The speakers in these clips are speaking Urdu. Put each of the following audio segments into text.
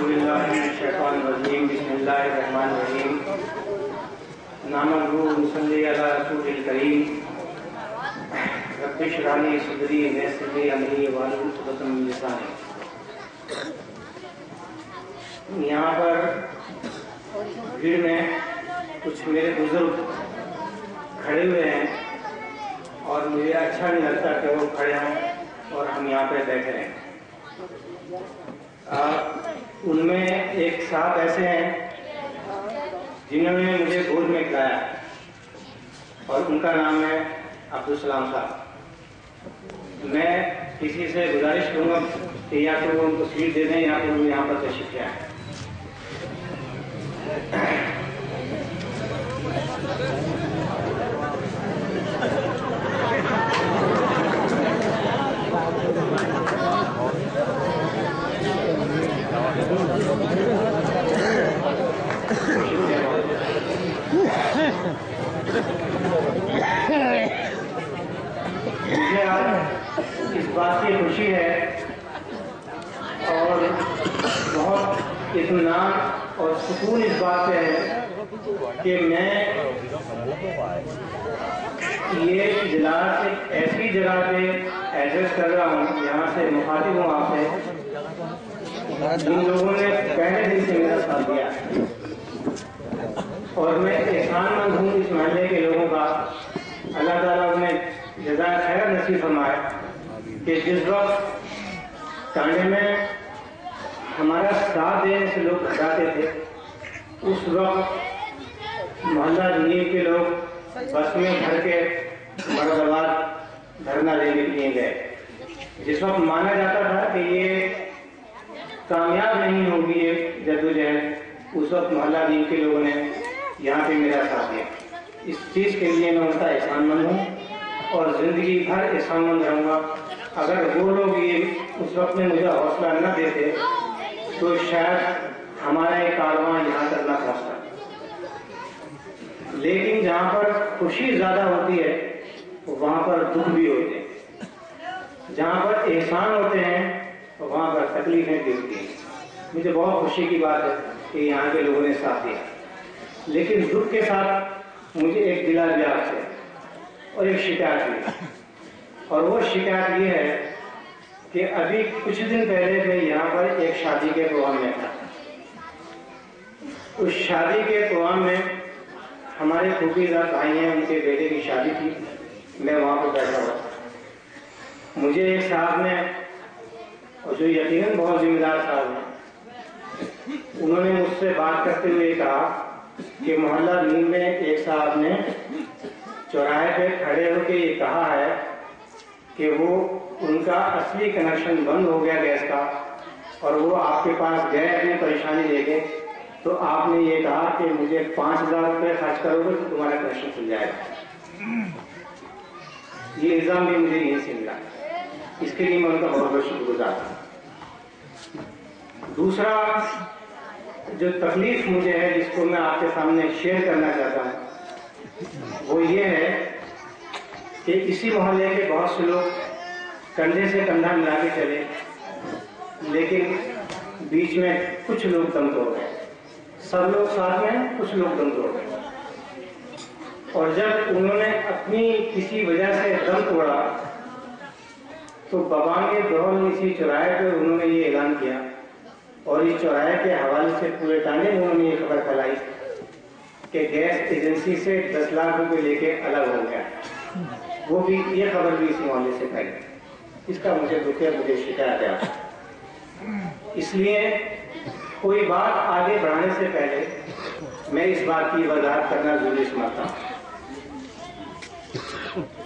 باللہ من الشیطان الرجیم بسم اللہ الرحمن الرحیم نحمدہ ونصلی علی رسول الکریم رب اشرح لی صدری ویسر لی امری واحلل عقدۃ من لسانی. یہاں پر بھیڑ میں کچھ میرے بزرگ کھڑے ہوئے ہیں اور مجھے اچھا نہیں لگتا کہ وہ کھڑے ہوں اور ہم یہاں پہ بیٹھے ہیں. ان میں ایک صاحب ایسے ہیں جنہوں نے مجھے گود میں کھلایا اور ان کا نام ہے عبدالسلام صاحب. میں کسی سے گزارش کروں گا کہ یا تو وہ ان کو سیٹ دے دیں یا پھر وہ یہاں پر تشریف لے آئیں. مجھے آج اس بات کی خوشی ہے اور بہت اطمینان اور سکون اس بات سے ہے کہ میں یہ اجلاس ایک ایسی جگہ پہ ایڈریس کر رہا ہوں یہاں سے مخاطب ہوں آپ سے جن لوگوں نے پہلے دن سے میرا ساتھ دیا اور میں احسان مند ہوں اس محلے کے لوگوں کا. اللہ تعالیٰ انہیں جزائے خیر نصیب فرمائے کہ جس وقت ٹانڈے میں ہمارا ساتھ دینے سے لوگ گھبراتے تھے اس وقت محلہ جنید کے لوگ بس میں بھر کے مرد آباد دھرنا دینے کے لیے گئے. جس وقت مانا جاتا تھا کہ یہ کامیاب نہیں ہوگی یہ جدوجہد اس وقت محلہ دین کے لوگوں نے یہاں پہ میرا ساتھ دیا. اس چیز کے لیے میں ان کا احسان مند ہوں اور زندگی بھر احسان مند رہوں گا. اگر وہ لوگ یہ اس وقت میں مجھے حوصلہ نہ دیتے تو شاید ہمارا یہ کارواں یہاں تک نہ پہنچتا. لیکن جہاں پر خوشی زیادہ ہوتی ہے وہاں پر دکھ بھی ہوتے ہیں. جہاں پر احسان ہوتے ہیں وہاں پر تکلیفیں بھی ہوتی ہیں. مجھے بہت خوشی کی بات ہے کہ یہاں کے لوگوں نے ساتھ دیا. لیکن دکھ کے ساتھ مجھے ایک دلا بھی آپ سے اور ایک شکایت بھی. اور وہ شکایت یہ ہے کہ ابھی کچھ دن پہلے میں یہاں پر ایک شادی کے پروگرام میں تھا. اس شادی کے پروگرام میں ہمارے پھوپھی دار بھائی ہیں ان کے بیٹے کی شادی تھی. میں وہاں پہ بیٹھا ہوا. مجھے ایک صاحب نے اور جو یقیناً بہت ذمہ دار صاحب ہیں انہوں نے مجھ سے بات کرتے ہوئے کہا کہ محلہ نیند میں ایک صاحب نے چوراہے پہ کھڑے ہو کے یہ کہا ہے کہ وہ ان کا اصلی کنیکشن بند ہو گیا گیس کا اور وہ آپ کے پاس گئے اپنی پریشانی لے کے تو آپ نے یہ کہا کہ مجھے 5,000 روپے خرچ کرو گے تو تمہارا کنیکشن کھل جائے گا. یہ الزام بھی مجھے یہیں سے ملا. اس کے لیے میں ان کا بہت بہت شکر گزار ہوں. دوسرا جو تکلیف مجھے ہے جس کو میں آپ کے سامنے شیئر کرنا چاہتا ہوں وہ یہ ہے کہ اسی محلے کے بہت سے لوگ کندھے سے کندھا ملا کے چلے لیکن بیچ میں کچھ لوگ دم توڑ گئے. سب لوگ ساتھ میں کچھ لوگ دم توڑ گئے. اور جب انہوں نے اپنی کسی وجہ سے دم توڑا تو ببانگ دہل اسی چوراہے پہ انہوں نے یہ اعلان کیا اور اس چوراہے کے حوالے سے پورے ٹانے میں انہوں نے یہ خبر پھیلائی کہ گیس ایجنسی سے 10 لاکھ روپے لے کے الگ ہو گیا. وہ بھی یہ خبر بھی اسی معاملے سے پھیلی. اس کا مجھے دکھ ہے, مجھے شکایت ہے. اس لیے کوئی بات آگے بڑھانے سے پہلے میں اس بات کی وضاحت کرنا ضروری سمجھتا ہوں.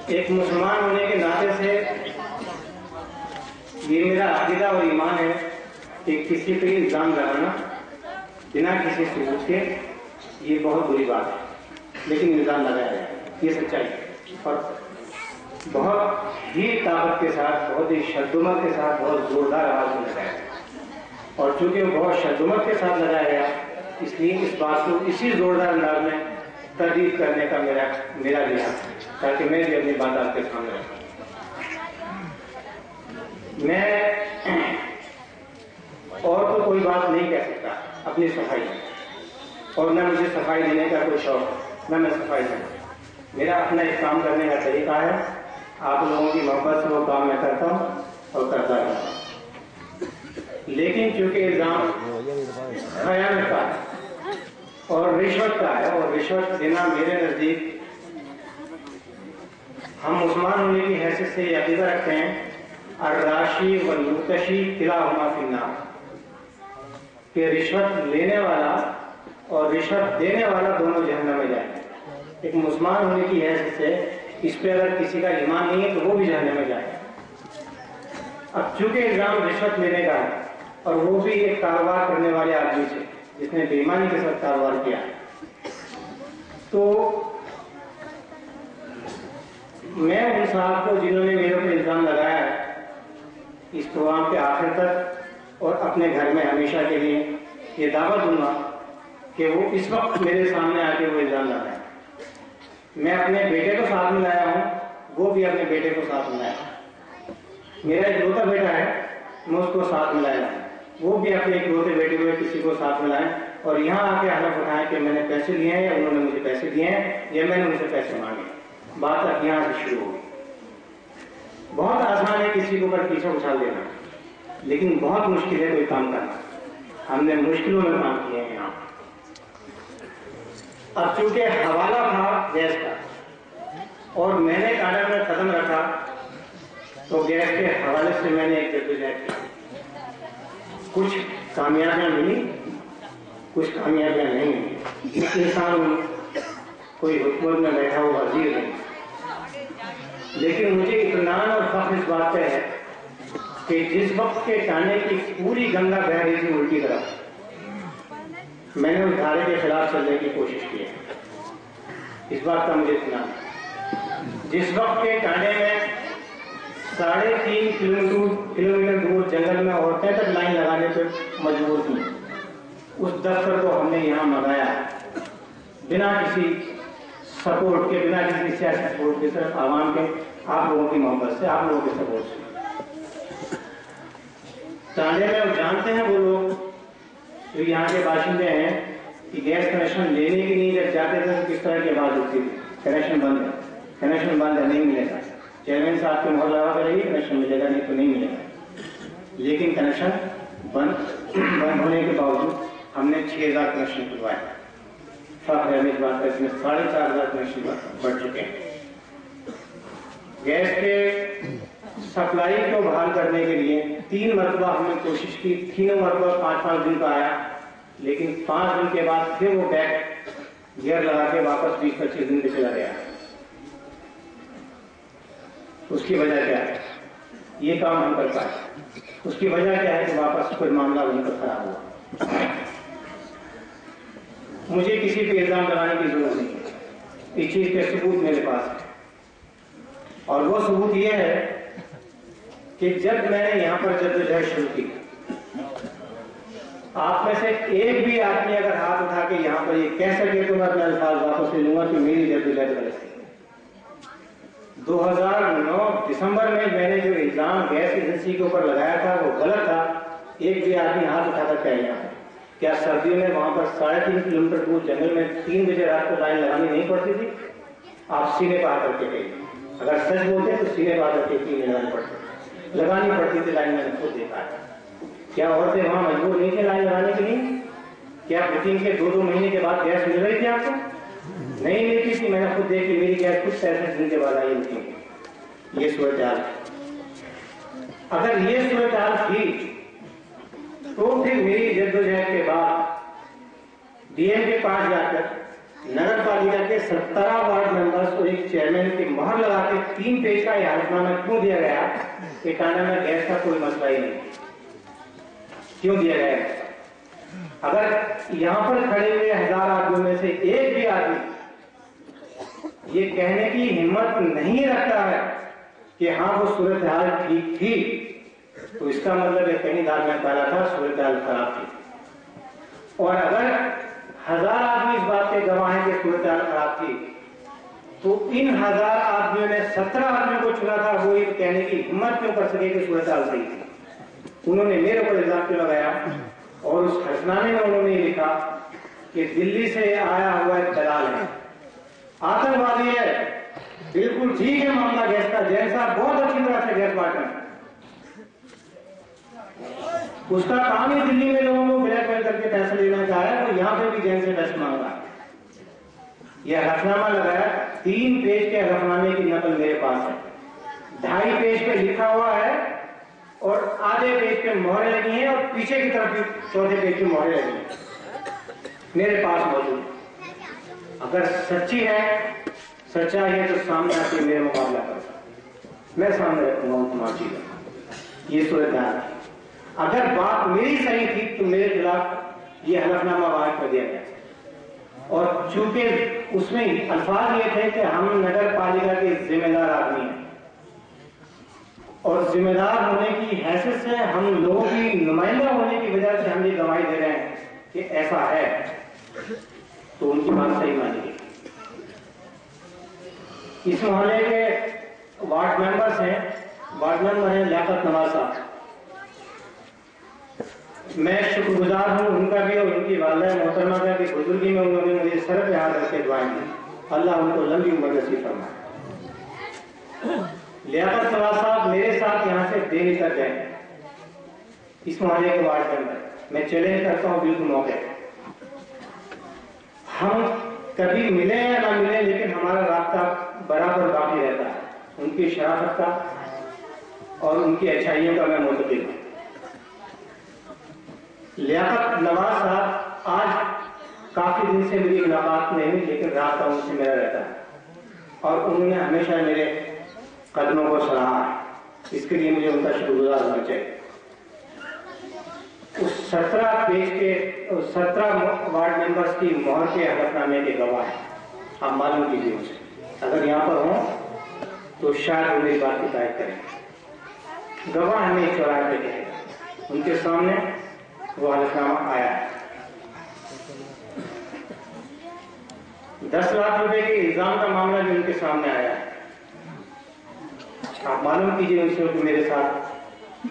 ایک مسلمان ہونے کے ناطے سے یہ میرا عقیدہ اور ایمان ہے کہ کسی پہ الزام لگانا بنا کسی ثبوت کے یہ بہت بری بات ہے. لیکن الزام لگایا جائے یہ سچائی ہے اور بہت ہی طاقت کے ساتھ, بہت ہی شدت کے ساتھ, بہت زوردار آواز میں لگایا گیا. اور چونکہ وہ بہت شدت کے ساتھ لگایا گیا اس لیے اس بات کو اسی زوردار انداز میں تردید کرنے کا میرا بھی ہے تاکہ میں بھی اپنی بات آپ کے سامنے رکھوں. میں اور تو کوئی بات نہیں کہہ سکتا اپنی صفائی ہے، اور نہ مجھے صفائی دینے کا کوئی شوق، نہ میں صفائی کروں. میرا اپنا ایک کام کرنے کا طریقہ ہے، آپ لوگوں کی محبت سے وہ کام میں کرتا ہوں اور کرتا رہتا ہوں. لیکن چونکہ الزام خیانت کا ہے اور رشوت کا ہے، اور رشوت دینا میرے نزدیک، ہم مسلمان ہونے کی حیثیت سے یہ عقیدہ رکھتے ہیں الراشی والمرتشی کلاہما فی النار، کہ رشوت لینے والا اور رشوت دینے والا دونوں جہنم میں جائیں گے. ایک مسلمان ہونے کی حیثیت سے اس پہ اگر کسی کا ایمان نہیں ہے تو وہ بھی جہنم میں جائے گا. اب چونکہ الزام رشوت لینے کا ہے، اور وہ بھی ایک کاروبار کرنے والے آدمی سے جس نے بے ایمانی کے ساتھ کاروبار کیا ہے، تو میں ان صاحب کو جنہوں نے میرے اوپر الزام لگایا ہے اس پروگرام کے آخر تک اور اپنے گھر میں ہمیشہ کے لیے یہ دعوت دوں گا کہ وہ اس وقت میرے سامنے آ کے وہ الزام لگائیں. میں اپنے بیٹے کو ساتھ میں لایا ہوں، وہ بھی اپنے بیٹے کو ساتھ میں لایا. میرا اکلوتا بیٹا ہے، میں اس کو ساتھ میں لایا ہوں، وہ بھی اپنے اکلوتے بیٹے کو کسی کو ساتھ میں لائیں، اور یہاں آ کے حلف اٹھائیں کہ میں نے پیسے لیے ہیں یا انہوں نے مجھے پیسے دیے ہیں یا میں نے ان سے پیسے مانگے. بات اب یہاں سے شروع ہوگی. بہت آسان ہے کسی کو اوپر پیچھے اچھال دینا، لیکن بہت مشکل ہے کوئی کام کرنا. ہم نے مشکلوں میں کام کیے ہیں یہاں. اب چونکہ حوالہ تھا گیس کا اور میں نے کاغذ میں قدم رکھا تو گیس کے حوالے سے میں نے ایک جدوجہد کی. کچھ کامیابیاں ملی، کچھ کامیابیاں نہیں ملی. ایک انسان کوئی حکومت میں بیٹھا ہوا وزیر نہیں، لیکن مجھے اطمینان اور فخر اس بات پہ ہے کہ جس وقت کے ٹانے کی پوری گنگا بہ رہی تھی الٹی طرف، میں نے اس دھارے کے خلاف چلنے کی کوشش کی ہے. اس بات کا مجھے اطمینان ہے. جس وقت کے ٹانے میں 3.5 کلومیٹر دور جنگل میں عورتیں تک لائن لگانے پہ مجبور تھیں، اس دفتر کو ہم نے یہاں منگایا بنا کسی سپورٹ کے، بنا کسی سیاسی سپورٹ کے، صرف عوام کے، آپ لوگوں کی محبت سے، آپ لوگوں کے سپورٹ سے. ٹانڈے میں وہ جانتے ہیں وہ لوگ جو یہاں کے باشندے ہیں کہ گیس کنیکشن لینے کے لیے جب جاتے تھے تو کس طرح کی آواز اٹھتی تھی، کنیکشن بند ہے، کنیکشن بند ہے، نہیں ملے گا. چیئرمین صاحب کے مہر لگا کر رہیے، کنیکشن ملے گا، نہیں تو نہیں ملے گا. لیکن کنیکشن بند ہونے کے باوجود ہم نے 6000 کنیکشن کھلوائے. فخر ہے اس بات کا، اس میں 4500 کنیکشن بڑھ چکے ہیں. گیس کے سپلائی کو بحال کرنے کے لیے 3 مرتبہ ہم نے کوشش کی، تینوں مرتبہ 5-5 دن کا آیا، لیکن 5 دن کے بعد پھر وہ بیک گیئر لگا کے واپس 20-25 دن پہ چلا گیا. اس کی وجہ کیا ہے؟ یہ کام ہم کر پائے. اس کی وجہ کیا ہے کہ واپس کوئی معاملہ وہیں پر خراب ہوا. مجھے کسی پہ الزام لگانے کی ضرورت نہیں ہے، اس چیز کے ثبوت میرے پاس ہے، اور وہ ثبوت یہ ہے کہ جب میں نے یہاں پر جدوجہد شروع کی، آپ میں سے ایک بھی آدمی اگر ہاتھ اٹھا کے یہاں پر یہ کہہ سکے تو میں اپنے الفاظ واپس لے لوں گا کہ میری جدوجہد غلط تھی. 2009 دسمبر میں نے جو الزام گیس ایجنسی کے اوپر لگایا تھا وہ غلط تھا. ایک بھی آدمی ہاتھ اٹھا کر کہہ رہا ہے کیا سردیوں میں وہاں پر 3.5 کلومیٹر دور جنگل میں 3 بجے رات کو لائن لگانی نہیں پڑتی تھی؟ آپ سینے پا کر کے کہیے. اگر سچ بولتے تو سینے پا کر کے لگانی پڑتی تھی لائن. میں نے خود دیکھا ہے. کیا عورتیں وہاں مجبور نہیں تھے لائن لگانے کے لیے؟ کیا بکنگ کے 2-2 مہینے کے بعد گیس مل رہی تھی آپ کو؟ نہیں ملتی تھی. میں نے خود دیکھی، میری گیس کچھ 65 دن کے بعد آئی ہوتی. یہ صورتحال. اگر یہ صورتحال تھی تو پھر میری جدوجہد کے بعد ڈی ایم کے پاس جا کر نگر پالیکا کے 17 وارڈ ممبرس کو ایک چیئرمین کی مہر لگا کے 3 پیج کا احاطہ نامہ کیوں دیا گیا کہ ٹانڈا میں گیس کا کوئی مسئلہ ہی نہیں؟ کیوں دیا گیا؟ اگر یہاں پر کھڑے ہوئے 1000 آدمیوں میں سے ایک بھی آدمی یہ کہنے کی ہمت نہیں رکھتا ہے کہ ہاں وہ صورتحال ٹھیک تھی، تو اس کا مطلب ہے کہیں دار میں پالا تھا، صورتحال خراب تھی. اور اگر 1000 آدمی اس بات کے گواہ ہیں کہ صورتحال خراب تھی، تو ان 1000 آدمیوں نے 17 آدمیوں کو چنا تھا وہ یہ کہنے کی ہمت کیوں کر سکے کہ صورتحال صحیح تھی؟ انہوں نے میرے اوپر الزام کیوں لگایا اور اس حلفنامے میں انہوں نے یہ لکھا کہ دلی سے آیا ہوا ایک دلال ہے، آتنکوادی ہے، بالکل ٹھیک ہے معاملہ گیس کا، جین صاحب بہت اچھی طرح سے گیس بانٹنا ہے، اس کا کام ہی دلی میں لوگوں کو بلیک میل کر کے پیسہ لینا چاہ رہا ہے، تو یہاں پہ بھی جین سے پیسہ مانگ رہا ہے۔ یہ حلفنامہ لگایا، 3 پیج کے حلفنامے کی نقل میرے پاس ہے، 2.5 پیج پہ لکھا ہوا ہے اور آدھے پیج پہ مہریں لگی ہیں اور پیچھے کی طرف بھی 4تھے پیج پہ مہریں لگی ہیں، میرے پاس موجود۔ اگر سچی ہے، سچائی ہے تو سامنے آ کے میرے مقابلہ کر سکتا، میں سامنے رکھوں گا تمہاری چیزیں۔ یہ صورتحال ہے۔ اگر بات میری صحیح تھی تو میرے خلاف یہ حلفنامہ واقع کر دیا گیا، اور چونکہ اس میں الفاظ یہ تھے کہ ہم نگر پالیکا کے ذمہ دار آدمی ہیں اور ذمہ دار ہونے کی حیثیت سے ہم لوگوں کی نمائندہ ہونے کی وجہ سے ہم یہ گواہی دے رہے ہیں کہ ایسا ہے، تو ان کی بات صحیح مانی گئی۔ اس محلے کے وارڈ ممبرز ہیں، وارڈ ممبر ہیں لیاقت نواز صاحب، میں شکر گزار ہوں ان کا بھی اور ان کی والدہ محترمہ کا بھی، بزرگی میں انہوں نے مجھے سر پہ ہاتھ رکھ کے دعائیں دی، اللہ ان کو لمبی عمر نصیب فرمائے۔ لیاقت نواز صاحب میرے ساتھ یہاں سے دہلی تک گئے، اس محلے کے وارڈ ممبر، میں چیلنج کرتا ہوں بالکل موقع پہ، ہم کبھی ملیں یا نہ ملیں لیکن ہمارا رابطہ برابر باقی رہتا ہے، ان کی شرافت کا اور ان کی اچھائیوں کا میں منتقل ہوں۔ لیاقت نواز صاحب آج کافی دن سے میری ملاقات نہیں ہوئی لیکن رابطہ ان سے میرا رہتا ہے اور انہوں نے ہمیشہ میرے قدموں کو سراہا ہے، اس کے لیے مجھے ان کا شکر گزار ہونا چاہیے۔ اس 17 پیج کے 17 وارڈ ممبرز کی مہر کے حلفنامے کے گواہ ہیں، آپ معلوم کیجیے ان سے، اگر یہاں پر ہوں تو شاید وہ میری بات کی تائید کریں۔ گواہ ہمیں 84 پہ کہے گا، ان کے سامنے وہ حلفنامہ آیا ہے۔ 10 لاکھ روپے کے الزام کا معاملہ بھی ان کے سامنے آیا ہے، آپ معلوم کیجیے ان سے کہ میرے ساتھ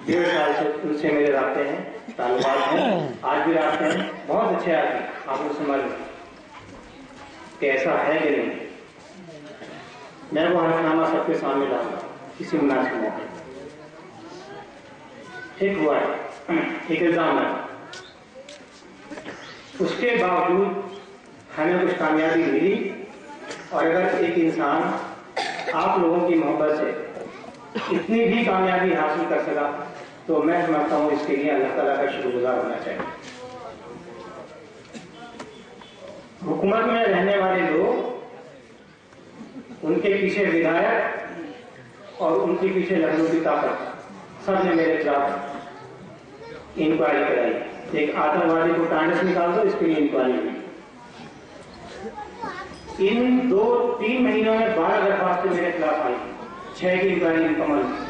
1.5 سال سے ان سے میرے رابطے ہیں، تعلقات ہیں، آج بھی رابطے ہیں، بہت اچھے آدمی، آپ ان سے معلوم کہ ایسا ہے کہ نہیں۔ میں وہ حلفنامہ سب کے سامنے لاؤں گا کسی مناسب موقع۔ ایک ہوا ہے، ایک الزام ہے، اس کے باوجود ہمیں کچھ کامیابی ملی، اور اگر ایک انسان آپ لوگوں کی محبت سے اتنی بھی کامیابی حاصل کر سکا تو میں سمجھتا ہوں اس کے لیے اللہ تعالیٰ کا شکر گزار ہونا چاہیے۔ حکومت میں رہنے والے لوگ، ان کے پیچھے ودھایک اور ان کے پیچھے لکھنؤ کی طاقت، سب نے میرے خلاف انکوائری کرائی، ایک آتنکوادی کو ٹانڈے سے نکال دو، اس کے لیے انکوائری ہوئی۔ ان 2-3 مہینوں میں 12 درخواستیں میرے خلاف آئی، 6 کی انکوائری مکمل ہوئی۔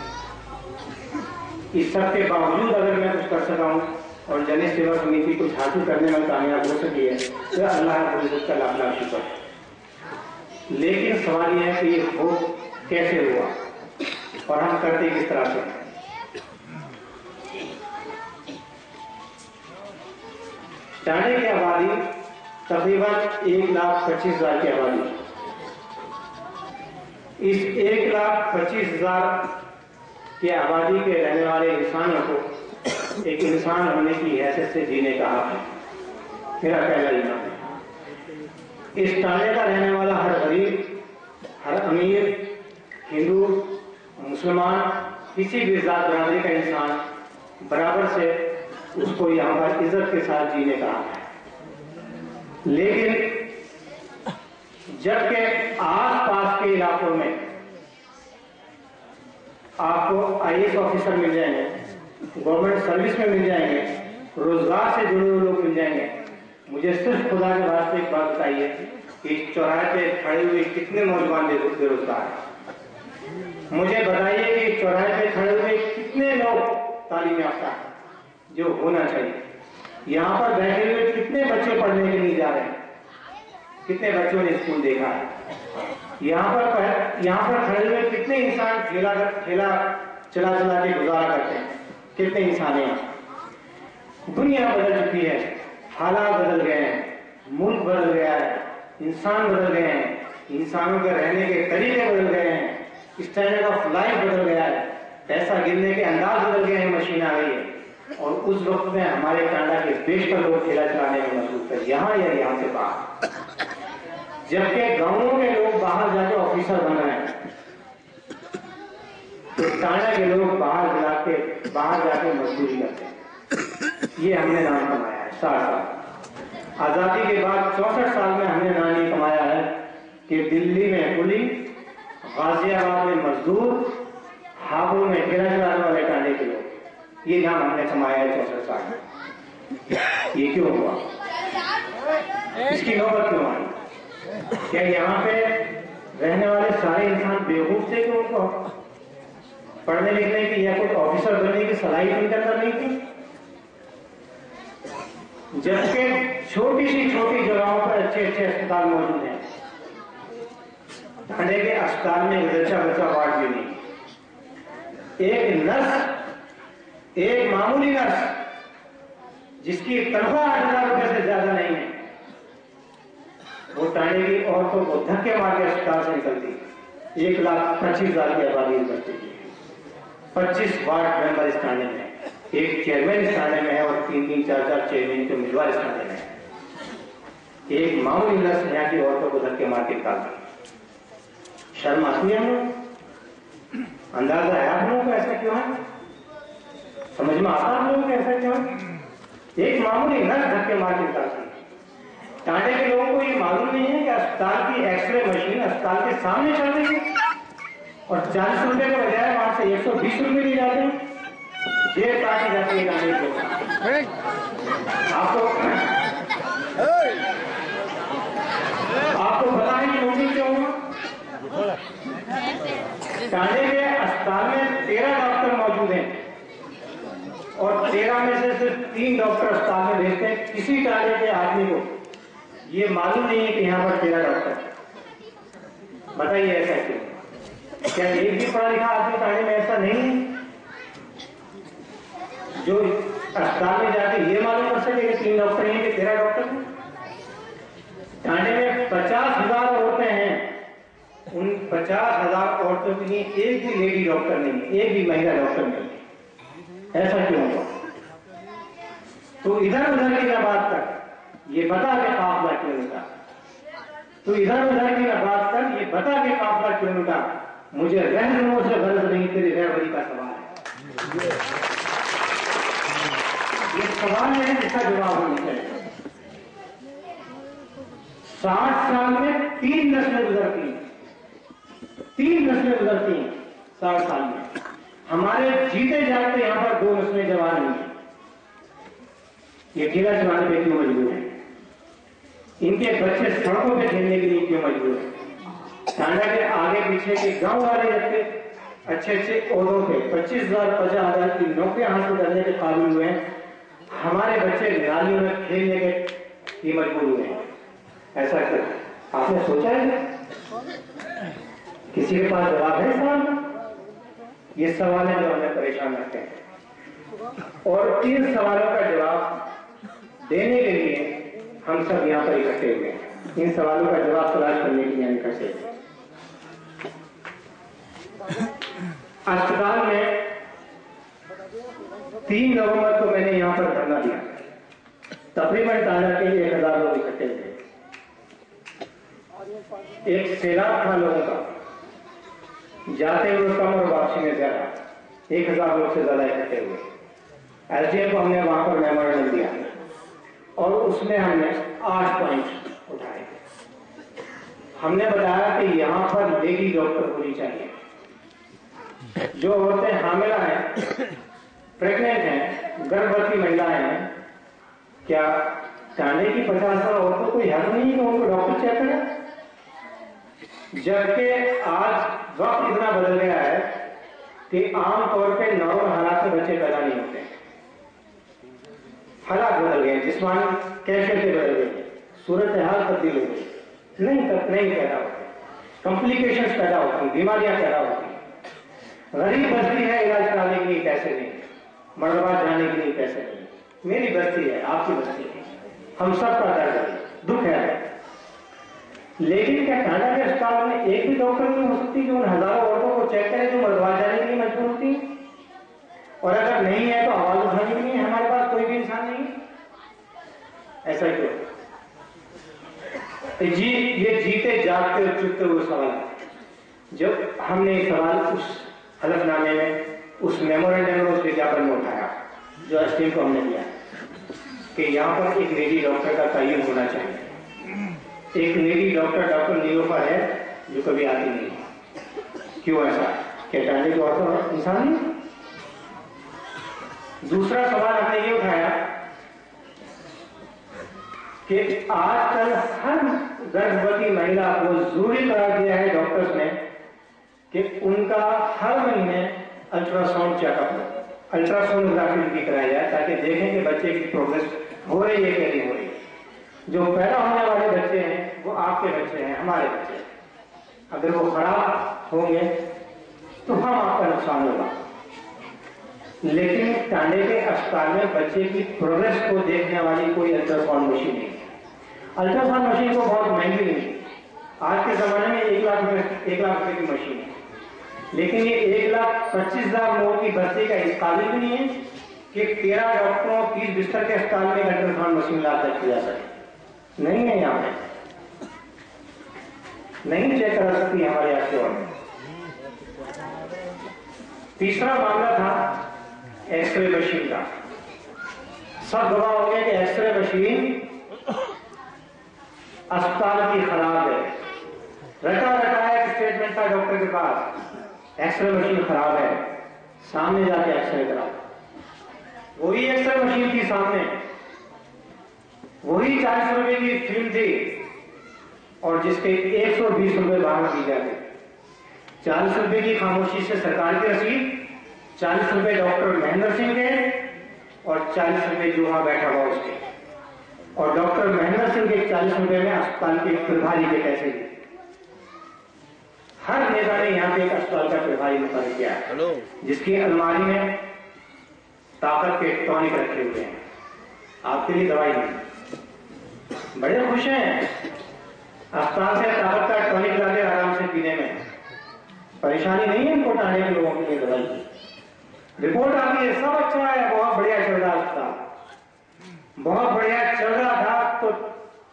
اس سب کے باوجود اگر میں کچھ کر سکا ہوں اور جن سیوا سمیتی کچھ حاصل کرنے میں کامیاب ہو سکی ہے تو اللہ رب العزت کا لاکھ لاکھ شکر ہے۔ لیکن سوال یہ ہے کہ یہ ہو کیسے ہوا اور ہم کرتے کس طرح سے۔ ٹانڈے کی آبادی تقریباً 1,25,000 کی آبادی، اس 1,25,000 کی آبادی کے رہنے والے انسانوں کو ایک انسان ہونے کی حیثیت سے جینے کا حق ہے، میرا پہلا ایمان ہے۔ اس ٹانڈے کا رہنے والا ہر غریب، ہر امیر، ہندو، مسلمان، کسی بھی ذات برادری کا انسان برابر سے اس کو یہاں پر عزت کے ساتھ جینے کا حق ہے۔ لیکن جبکہ آس پاس کے علاقوں میں آپ کو IAS آفیسر مل جائیں گے، گورنمنٹ سروس میں مل جائیں گے، روزگار سے جڑے ہوئے لوگ مل جائیں گے، مجھے صرف خدا کے واسطے ایک بات بتائیے کہ چوراہے پہ کھڑے ہوئے کتنے نوجوان بے روزگار ہیں؟ مجھے بتائیے کہ چوراہے پہ کھڑے ہوئے کتنے لوگ تعلیم یافتہ ہیں جو ہونا چاہیے؟ یہاں پر بیٹھے ہوئے کتنے بچے پڑھنے کے لیے جا رہے ہیں؟ کتنے بچوں نے اسکول دیکھا ہے؟ یہاں پر کھڑے ہوئے کتنے انسان ٹھیلا چلا کے گزارا کرتے ہیں؟ کتنے انسان ہیں؟ دنیا بدل چکی ہے، حالات بدل گئے ہیں، ملک بدل گیا ہے، انسان بدل گئے ہیں، انسانوں کے رہنے کے طریقے بدل گئے ہیں، اسٹینڈرڈ آف لائف بدل گیا ہے، پیسہ گرنے کے انداز بدل گئے ہیں، مشین آ گئی ہے. اور اس وقت میں ہمارے ٹانڈا کے بیشتر لوگ ٹھیلا چلانے میں مصروف تھے، یہاں یا یہاں سے باہر، جبکہ گاؤں کے لوگ باہر جا کے آفیسر بن رہے ہیں، تو ٹانڈا کے لوگ باہر جا کے مزدوری کرتے ہیں. یہ ہم نے نام کمایا ہے 60 سال. آزادی کے بعد 64 سال میں ہم نے نام یہ کمایا ہے کہ دلی میں کلی، غازی آباد میں مزدور، ہاپوڑ میں ٹھیلا چلانے والے ٹانڈے کے لوگ، یہ نام ہم نے کمایا ہے 64 سال میں. یہ کیوں ہوا؟ اس کی نوبت کیوں آئی؟ کیا یہاں پہ رہنے والے سارے انسان بیوقوف تھے کہ ان کو پڑھنے لکھنے کی یا کوئی آفیسر بننے کی صلاحیت ان کے اندر نہیں تھی؟ جبکہ چھوٹی جگہوں پر اچھے اسپتال موجود ہیں. ٹانڈے کے اسپتال میں بچہ وارڈ بھی نہیں. ایک نرس، ایک معمولی نرس جس کی تنخواہ 8,000 روپے سے زیادہ نہیں ہے، وہ ٹانڈے کی عورتوں کو دھکے مار کے اسپتال سے نکلتی. 1,25,000 کی آبادی کرتی تھی. 25 وارڈ ممبر اس ٹانڈے میں، ایک چیئرمین اس ٹانڈے میں ہے اور 3 4 چیئرمین کے امیدوار اس ٹانڈے میں ہے. ایک معمولی نرس یہاں کی عورتوں کو دھکے مار کے نکالتی. شرم آتی ہے ہم لوگ؟ اندازہ ہے آپ لوگوں کو ایسا کیوں ہے؟ سمجھ میں آتا آپ لوگوں کو ایسا کیوں ہے؟ ایک معمولی نرس دھکے مار کے نکالتی. ٹانڈے کے لوگوں کو یہ معلوم نہیں ہے کہ اسپتال کی ایکس رے مشین اسپتال کے سامنے چل رہی ہے اور 40 روپے کے بجائے وہاں سے 120 روپے لیے جاتے ہیں. جیل کاٹی جاتی ہے ٹانڈے کے لوگ. آپ کو پتا ہے کہ نوٹنگ کیوں ہوا؟ ٹانڈے کے اسپتال میں 13 ڈاکٹر موجود ہیں اور 13 میں سے صرف 3 ڈاکٹر اسپتال میں بھیجتے ہیں. کسی ٹانڈے کے آدمی کو یہ معلوم نہیں ہے کہ یہاں پر 13 ڈاکٹر. بتائیے ایسا کیوں؟ کیا ایک بھی پڑھا لکھا آدمی ٹانڈے میں ایسا نہیں ہے جو اسپتال میں جا کے یہ معلوم کر سکے کہ 3 ڈاکٹر ہیں کہ 13 ڈاکٹر ہیں؟ ٹانڈے میں 50,000 عورتیں ہیں. ان 50,000 عورتوں کے لیے ایک بھی لیڈی ڈاکٹر نہیں ہے، ایک بھی مہیلا ڈاکٹر نہیں ہے. ایسا کیوں ہوا؟ تو ادھر ادھر کی نہ بات کر، یہ بتا کہ قافلہ کیوں لٹا. تو ادھر ادھر کی نہ بات کر، یہ بتا کہ قافلہ کیوں لٹا. مجھے رہنماؤں سے غرض نہیں، تیری رہبری کا سوال ہے. یہ سوال ہے جس کا جواب ہونا چاہیے. 60 سال میں 3 نسلیں گزرتی ہیں، 3 نسلیں گزرتی ہیں 60 سال میں. ہمارے جیتے جاتے یہاں پر 2 نسلیں جوان نہیں ہیں. یہ ٹھیلا چلانے پہ کیوں مجبور ہیں؟ ان کے بچے سڑکوں پہ کھیلنے کے لیے کیوں مجبور ہیں؟ ٹانڈا کے آگے پیچھے کے گاؤں والے جب اچھے عہدوں پہ 25,000 50,000 کی نوکریاں حاصل کرنے کے قابل ہوئے ہیں، ہمارے بچے نالیوں میں کھیلنے کے مجبور ہوئے ہیں. ایسا کر آپ نے سوچا ہے؟ کسی کے پاس جواب ہے سوال کا؟ یہ سوال ہے جو ہمیں پریشان رکھتے ہیں، اور ان سوالوں کا جواب دینے کے لیے ہم سب یہاں پر اکٹھے ہوئے ہیں. ان سوالوں کا جواب تلاش کرنے کے لیے ہم اکٹھے ہوئے. اسپتال میں 3 نومبر کو میں نے یہاں پر دھرنا دیا. تقریباً ٹانڈا کے 1,000 لوگ اکٹھے ہوئے. ایک سیلاب تھا لوگوں کا، جاتے ہوئے کم اور واپسی میں زیادہ. 1,000 لوگ سے زیادہ اکٹھے ہوئے. ایس ڈی ایم کو ہم نے وہاں پر میمورنڈم دیا اور اس میں ہم نے 8 پوائنٹ اٹھائے. ہم نے بتایا کہ یہاں پر لیڈی ڈاکٹر ہونی چاہیے. جو عورتیں حاملہ ہیں، پریگننٹ ہیں، گربھوتی مہیلائیں ہیں، کیا ٹانڈے کی 50 عورتوں کو حق نہیں ہے کہ ان کو ڈاکٹر چیک کریں؟ جبکہ آج وقت اتنا بدل گیا ہے کہ عام طور پہ نارمل حالات سے بچے پیدا نہیں ہوتے. حالات بدل گئے، جسمانی کیفیتیں بدل گئی، صورتحال تبدیل ہو گئی. نہیں پیدا ہوتے، کمپلیکیشنز پیدا ہوتی، بیماریاں پیدا ہوتی. غریب بستی ہے، علاج کرانے کے لیے پیسے نہیں، مربع جانے کے لیے پیسے نہیں. میری بستی ہے، آپ کی بستی ہے، ہم سب کا درد ہے، دکھ ہے. لیکن کیا ٹانڈا کے اسپتال میں ایک بھی ڈاکٹر نہیں ہو سکتی جو ان ہزاروں عورتوں کو چیک کرے جو مرضوات جانے کے لیے مجبور ہوتی؟ اور اگر نہیں ہے تو آواز اٹھانے کے لیے ہمارے پاس کوئی بھی انسان نہیں؟ ایسا کیوں؟ جی یہ جیتے جاگتے اور چکتے ہوئے سوال ہے. جب ہم نے یہ سوال اس حلف نامے میں، اس میمورینڈم میں، اس وجاپن میں اٹھایا جو اسٹیم کو ہم نے دیا کہ یہاں پر ایک لیڈی ڈاکٹر کا تعین ہونا چاہیے. ایک لیڈی ڈاکٹر ڈاکٹر نیلوفر ہے جو کبھی آتی نہیں. کیوں ایسا؟ کیا ٹانڈے کی عورتیں انسان نہیں؟ دوسرا سوال ہم نے یہ اٹھایا کہ آج کل ہر گربھوتی مہیلا کو ضروری قرار دیا ہے ڈاکٹرز نے کہ ان کا ہر مہینے الٹرا ساؤنڈ چیک اپ ہو، الٹرا سونوگرافی ان کی کرائی جائے تاکہ دیکھیں کہ بچے کی پروگرس ہو رہی ہے کہ نہیں ہو رہی ہے. جو پیدا ہونے والے بچے ہیں وہ آپ کے بچے ہیں، ہمارے بچے ہیں. اگر وہ خراب ہوں گے تو ہم آپ کا نقصان ہوگا. لیکن ٹانڈے کے اسپتال میں بچے کی پروگرس کو دیکھنے والی کوئی الٹرا ساؤنڈ مشین نہیں. الٹرا ساؤنڈ مشین کو بہت مہنگی نہیں، آج کے زمانے میں 1 لاکھ روپے کی مشین ہے. لیکن یہ 1,25,000 لوگوں کی بستی کا اس قابل بھی نہیں ہے کہ 13 ڈاکٹروں 30 بستر کے اسپتال میں الٹرا ساؤنڈ مشین لا کر کی جا سکے. نہیں ہے یہاں پہ، نہیں چیک کرا سکتی ہمارے یہاں سے. اور تیسرا معاملہ تھا ایکس رے مشین کا. سب گواہ ہو گئے کہ ایکس رے مشین اسپتال کی خراب ہے. رٹا رٹا ایک اسٹیٹمنٹ تھا ڈاکٹر کے پاس، ایکس رے مشین خراب ہے، سامنے جا کے ایکس رے کراؤ. وہی ایکس رے مشین تھی سامنے، وہی 40 روپے کی فلم تھی اور جس کے 120 روپے باہر دی جاتے. 40 روپے کی خاموشی سے سرکار کی رسید، 40 روپے ڈاکٹر مہندر سنگھ کے اور 40 روپے جو وہاں بیٹھا ہوا اس کے. اور ڈاکٹر مہندر سنگھ کے 40 روپے میں اسپتال کے پربھاری کے پیسے دیے. ہر نیتا نے یہاں پہ ایک اسپتال کا پربھاری مقرر کیا ہے جس کی الماری میں طاقت کے ٹونک رکھے ہوئے ہیں. آپ کے لیے دوائی نہیں. بڑے خوش ہیں اسپتال سے طاقت کا ٹونک لا کے آرام سے پینے میں. پریشانی نہیں ہے ان کو ٹانڈے کے لوگوں کے لیے دوائی کی. رپورٹ آتی ہے سب اچھا ہے، بہت بڑھیا چل رہا اسپتال، بہت بڑھیا چل رہا تھا. تو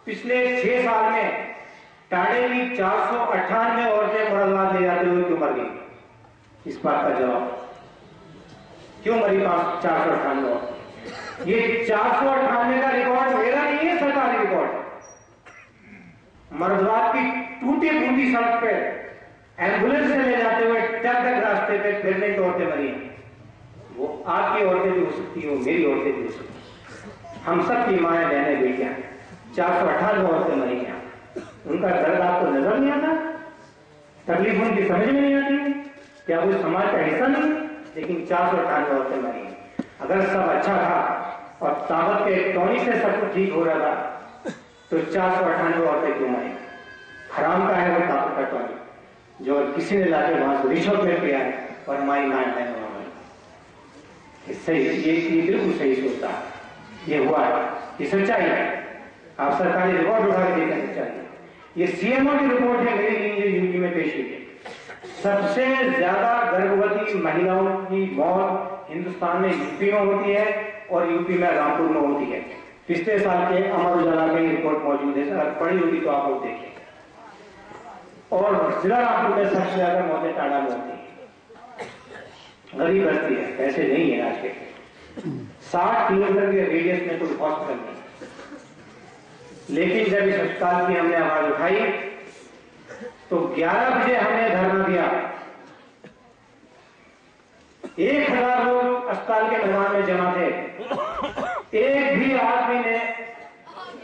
پچھلے 6 سال میں ٹانڈے کی 498 عورتیں مرضات لے جاتے ہوئے کیوں مر گئی؟ اس بات کا جواب کیوں مری 498 عورتیں؟ یہ 498 کا ریکارڈ میرا نہیں ہے، سرکاری ریکارڈ. مرضات کی ٹوٹی پھوٹی سڑک پہ ایمبولینس سے لے جاتے ہوئے ٹک ٹک راستے پہ پریگننٹ عورتیں مری ہیں. وہ آپ کی عورتیں بھی ہو سکتی ہیں، وہ میری عورتیں بھی ہو سکتی ہیں، ہم سب کی مائیں بہنیں بیٹیاں. 498 عورتیں مری ہیں. ان کا درد آپ کو نظر نہیں آتا؟ تکلیف ان کی سمجھ میں نہیں آتی؟ کیا وہ سماج کا حصہ نہیں؟ لیکن 498 عورتیں مری ہیں. اگر سب اچھا تھا اور طاقت کے ٹونک سے سب کچھ ٹھیک ہو رہا تھا تو 498 عورتیں کیوں مری؟ حرام کا ہے وہ طاقت کا ٹونک جو کسی نے لا کے وہاں سے رشوت میں پیا ہے اور ہماری مائیں بہنیں وہاں مری. صحیح، یہ بالکل صحیح سوچتا ہے. یہ ہوا ہے، یہ سچائی ہے. آپ سرکاری ریکارڈ اٹھا کے دیکھیں سچائی. یہ سی ایم او کی رپورٹ ہے میری لیے یوپی میں پیش کی. سب سے زیادہ گربھوتی مہیلاؤں کی موت ہندوستان میں یوپی میں ہوتی ہے اور یوپی میں رامپور میں ہوتی ہے. پچھلے سال کے امر اجالا میں رپورٹ موجود ہے، اگر پڑھی ہوگی تو آپ لوگ دیکھیں. اور ضلع رامپور میں سب سے زیادہ موتیں ٹانڈا میں ہوتی ہیں. غریب بستی ہے، پیسے نہیں ہیں آج کے. 60 کلومیٹر کے ریڈیس میں کوئی ہاسپٹل نہیں. لیکن جب اس اسپتال کی ہم نے آواز اٹھائی تو 11 بجے ہم نے دھرنا دیا. 1000 لوگ اسپتال کے میدان میں جمع تھے. ایک بھی آدمی نے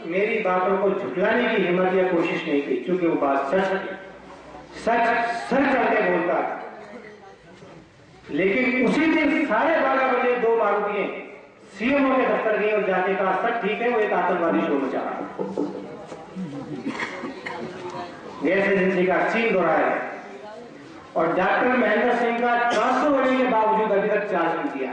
میری باتوں کو جھٹلانے کی ہمت یا کوشش نہیں کی، چونکہ وہ بات سچ سر چڑھ کے بولتا. لیکن اسی دن 12:30 بجے 2 ماروتیاں سی ایم او کے دفتر گئی اور جا کے کہا سب ٹھیک ہے، وہ ایک آتنکوادی شور مچا رہا. گیس ایجنسی کا سین دوہرایا ہے. اور ڈاکٹر مہندر سنگھ کا ٹرانسفر ہونے کے باوجود ابھی تک چارج نہیں دیا.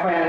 FIR।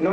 9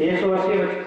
180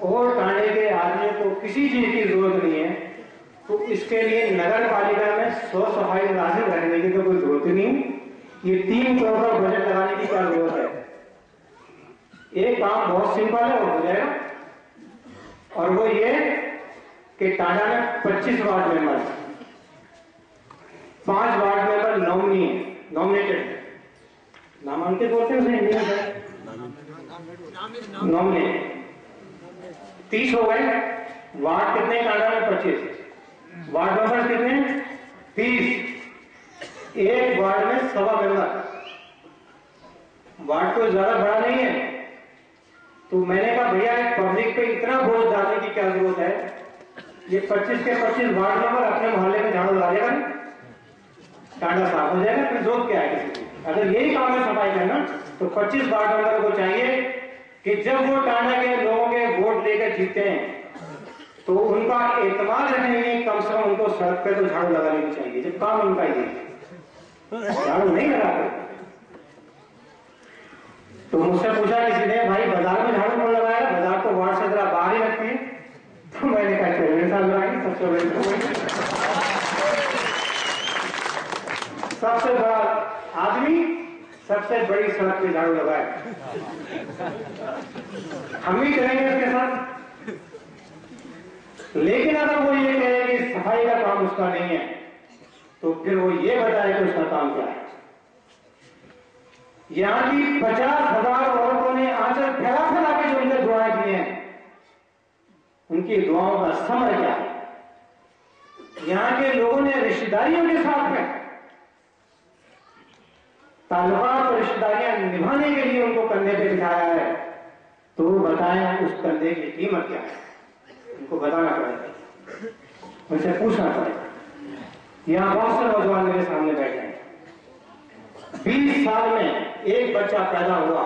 اور ٹانڈے کے آدمی کو کسی چیز کی ضرورت نہیں ہے تو اس کے لیے نگر پالیکا میں 100 صفائی ملازم رکھنے کی تو کوئی ضرورت نہیں. یہ 3 کروڑ کا بجٹ لگانے کی کیا ضرورت ہے؟ ایک کام بہت سمپل ہے اور ہو جائے گا, اور وہ یہ کہ ٹانڈا میں 25 وارڈ ممبر, 5 وارڈ ممبر نامنی ہے, نامنیٹڈ, نامنتر بولتے ہیں اسے ہندی میں, نامنیٹ. 30 ہو گئے. وارڈ کتنے ٹانڈا میں؟ 25. وارڈ ممبر کتنے؟ 30. ایک وارڈ میں 1.25 ممبر. وارڈ کوئی زیادہ بڑا نہیں ہے. تو میں نے کہا بھیا پبلک پہ اتنا بوجھ ڈالنے کی کیا ضرورت ہے؟ یہ 25 کے 25 وارڈ ممبر اپنے محلے میں جھاڑو لگا دے گا, ٹانڈا صاف ہو جائے گا. پھر ضرورت کیا ہے کسی کی؟ اگر یہی کام ہے صفائی کرنا تو 25 وارڈ ممبر کو چاہیے کہ جب وہ ٹانڈا کے لوگوں کے ووٹ لے کر جیتے ہیں تو ان کا اعتماد رکھنے کے کم سے کم ان کو سڑک پہ تو جھاڑو لگانی چاہیے, جب کام ان کا ہی ہے. جھاڑو نہیں لگاتے. تو مجھ سے پوچھا کسی نے, بھائی بازار میں جھاڑو کون لگایا؟ بازار تو وارڈ سے ذرا باہر ہی رکھتی ہے. تو میں نے کہا چلو میرے ساتھ لگائیں, سب سے بڑا آدمی سب سے بڑی سڑک پہ جھاڑو لگائے. ہم بھی کریں گے اس کے ساتھ. لیکن اگر وہ یہ کہے کہ صفائی کا کام اس کا نہیں ہے تو پھر وہ یہ بتائے کہ اس کا کام کیا ہے. یہاں کی 50,000 عورتوں نے آنچل پھیلا پھیلا کے جو ان سے دعائیں کی ہیں, ان کی دعاؤں کا ثمر کیا ہے؟ یہاں کے لوگوں نے رشتہ داریوں کے ساتھ میں تعلقات اور رشتہ داریاں نبھانے کے لیے ان کو کندھے پہ بٹھایا ہے. تو وہ بتائیں اس کندھے کی قیمت کیا ہے؟ ان کو بتانا پڑے گا, ان سے پوچھنا پڑے گا. یہاں بہت سے نوجوان میرے سامنے بیٹھے ہیں. 20 سال میں ایک بچہ پیدا ہوا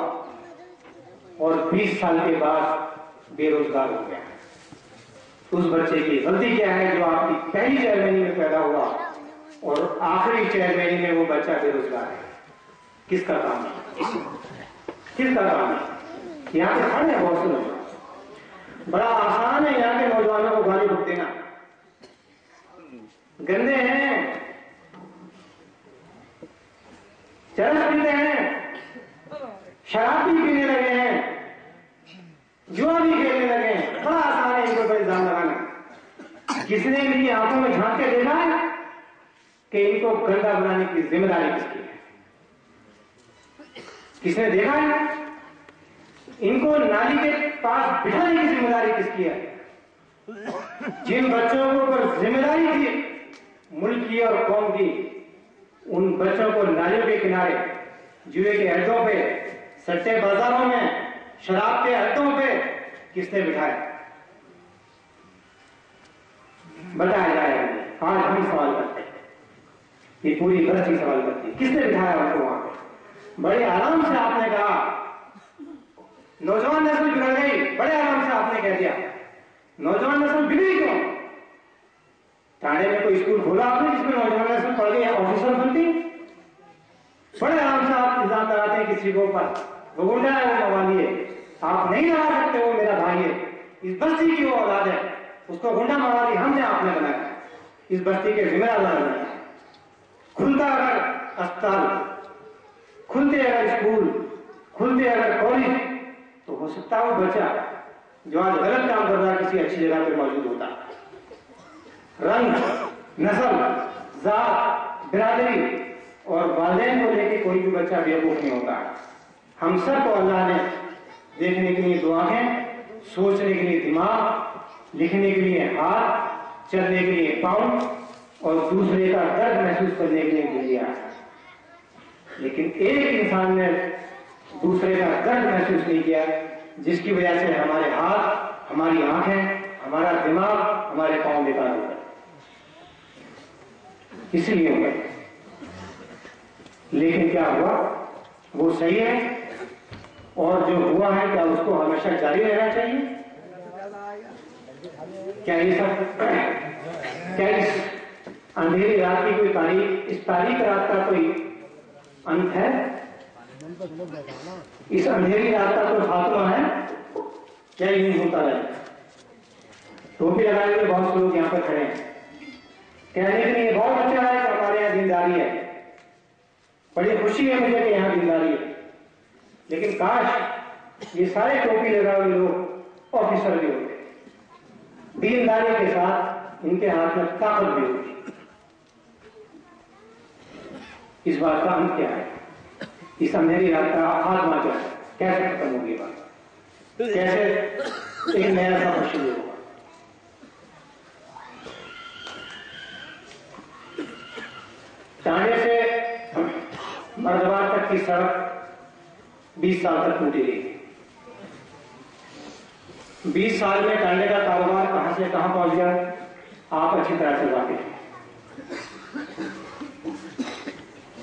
اور 20 سال کے بعد بے روزگار ہو گیا. اس بچے کی غلطی کیا ہے جو آپ کی پہلی 4 مہینے میں پیدا ہوا اور آخری 4 مہینے میں وہ بچہ بے روزگار ہے؟ کس کا کام ہے؟ کس کا کام ہے؟ یہاں پہ کھڑے ہیں بہت سے نوجوان. بڑا آسان ہے یہاں کے نوجوانوں کو گالی بک دینا. گندے ہیں, چرس پیتے ہیں, شراب بھی پینے لگے ہیں, جوا بھی کھیلنے لگے ہیں. بڑا آسان ہے ان کو الزام لگانا. کس نے ان کی آنکھوں میں جھانک کے دیکھا ہے کہ ان کو گندا بنانے کی ذمہ داری کس کی ہے؟ کس نے دیکھا ہے؟ ان کو نالی کے پاس بٹھانے کی ذمہ داری کس کی ہے؟ جن بچوں کو اوپر ذمہ داری تھی ملک کی اور قوم کی, ان بچوں کو نالیوں کے کنارے, جوئے کے اڈوں پہ, سٹے بازاروں میں, شراب کے اڈوں پہ کس نے بٹھایا؟ بتایا جائے. آج ہم سوال کرتے ہیں, یہ پوری بستی سوال کرتی ہے, کس نے بٹھایا ان کو وہاں پہ؟ بڑے آرام سے آپ نے کہا نوجوان نسل بگڑ گئی. بڑے آرام سے آپ نے کہہ دیا نوجوان نسل بگڑی کیوں؟ ٹانڈے میں کوئی اسکول کھولا آپ نے جس میں نوجوان نسل پڑھ گئی آفیسر بنتی؟ بڑے آرام سے آپ الزام لگاتے ہیں کسی کو پر, وہ گنڈا ہے, وہ موالی ہے. آپ نہیں لگا سکتے, وہ میرا بھائی ہے, اس بستی کی وہ اولاد ہے. اس کو گنڈا موالی ہم نے آپ نے بنایا, اس بستی کے ذمہ دار بنایا. کھلتا اگر اسپتال, کھلتے اگر اسکول, کھلتے اگر کالج, تو ہو سکتا ہے وہ بچہ جو آج غلط کام کر رہا ہے کسی اچھی جگہ پہ موجود ہوتا. رنگ, نسل, ذات, برادری اور والدین کو لے کے کوئی بھی بچہ بیوقوف نہیں ہوتا. ہم سب کو اللہ نے دیکھنے کے لیے دو آنکھیں, سوچنے کے لیے دماغ, لکھنے کے لیے ہاتھ, چلنے کے لیے پاؤں اور دوسرے کا درد محسوس کرنے کے لیے دیا. لیکن ایک انسان نے دوسرے کا درد محسوس نہیں کیا, جس کی وجہ سے ہمارے ہاتھ, ہماری آنکھیں, ہمارا دماغ, ہمارے پاؤں بیکار ہو گئے. اس لیے ہو گئے. لیکن کیا ہوا وہ صحیح ہے, اور جو ہوا ہے کیا اس کو ہمیشہ جاری رہنا چاہیے؟ کیا یہ سب, کیا اس اندھیری رات کی کوئی تاریخ, اس تاریخ رات کا کوئی انت ہے؟ اس اندھیری رات کا کوئی خاتمہ ہے؟ کیا یہ نہیں ہوتا رہے؟ ٹوپی لگائے ہوئے بہت سے لوگ یہاں پر کھڑے ہیں، کہنے کے لیے بہت اچھا ہے کہ ہمارے یہاں دینداری ہے، بڑی خوشی ہے مجھے کہ یہاں دینداری ہے، لیکن کاش یہ سارے ٹوپی لگائے ہوئے لوگ آفیسر بھی ہوتے، دینداری کے ساتھ ان کے ہاتھ میں طاقت بھی ہوتی۔ اس بات کا ہم کیا ہے؟ اس اندھیری رات کا خاتمہ کیا ہے؟ کیسے ختم ہوگی بات؟ کیسے ایک نیا سفر شروع ہوگا؟ ٹانڈے سے مردوار تک کی سڑک 20 سال تک ٹوٹی رہی۔ 20 سال میں ٹانڈے کا کاروبار کہاں سے کہاں پہنچ گیا آپ اچھی طرح سے واقف ہیں۔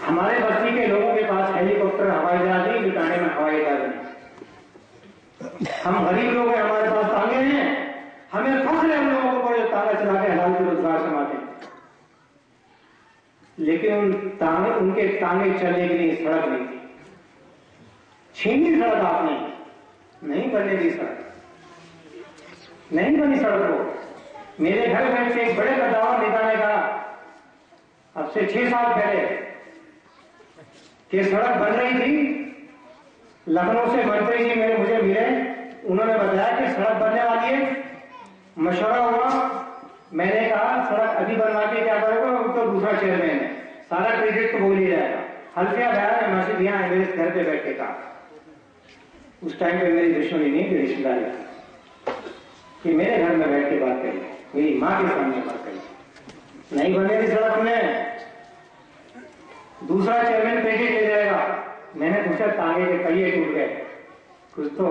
ہمارے بستی کے لوگوں کے پاس ہیلی کاپٹر ہوائی جہاز نہیں، جو ٹانڈے میں ہوائی جہاز نہیں۔ ہم غریب لوگ ہیں، ہمارے پاس ٹانگے ہیں، ہمیں فخر ہے ان لوگوں کو جو ٹانگا چلا کے حلال کے روزگار سماتے ہیں، لیکن ان کے ٹانگے چلنے کے لیے سڑک نہیں تھی۔ چھینی سڑک آپ نے نہیں بننے دی، سڑک نہیں بنی سڑک کو۔ میرے گھر میں سے ایک بڑے بدلاؤ نیتا نے کہا اب سے 6 سال پہلے کہ سڑک بن رہی تھی، لکھنؤ سے منتری جی مجھے ملے، انہوں نے بتایا کہ سڑک بننے والی ہے، مشورہ ہوا، میں نے کہا سڑک ابھی بنوا کے کیا کرے گا، وہ تو دوسرا چیئرمین ہے، سارا کریڈٹ تو بول ہی جائے گا۔ حلفیہ بیان ہے مسجد یہاں ہے، میرے گھر پہ بیٹھ کے کہا، اس ٹائم پہ میری دشمنی نہیں تھی، رشتے داری تھی، کہ میرے گھر میں بیٹھ کے بات کری، میری ماں کے سامنے بات کری، نہیں بنے گی سڑک میں دوسرا چیئرمین پیٹی لے جائے گا۔ میں نے پوچھا ٹانگے کے پہیے ٹوٹ گئے، کچھ تو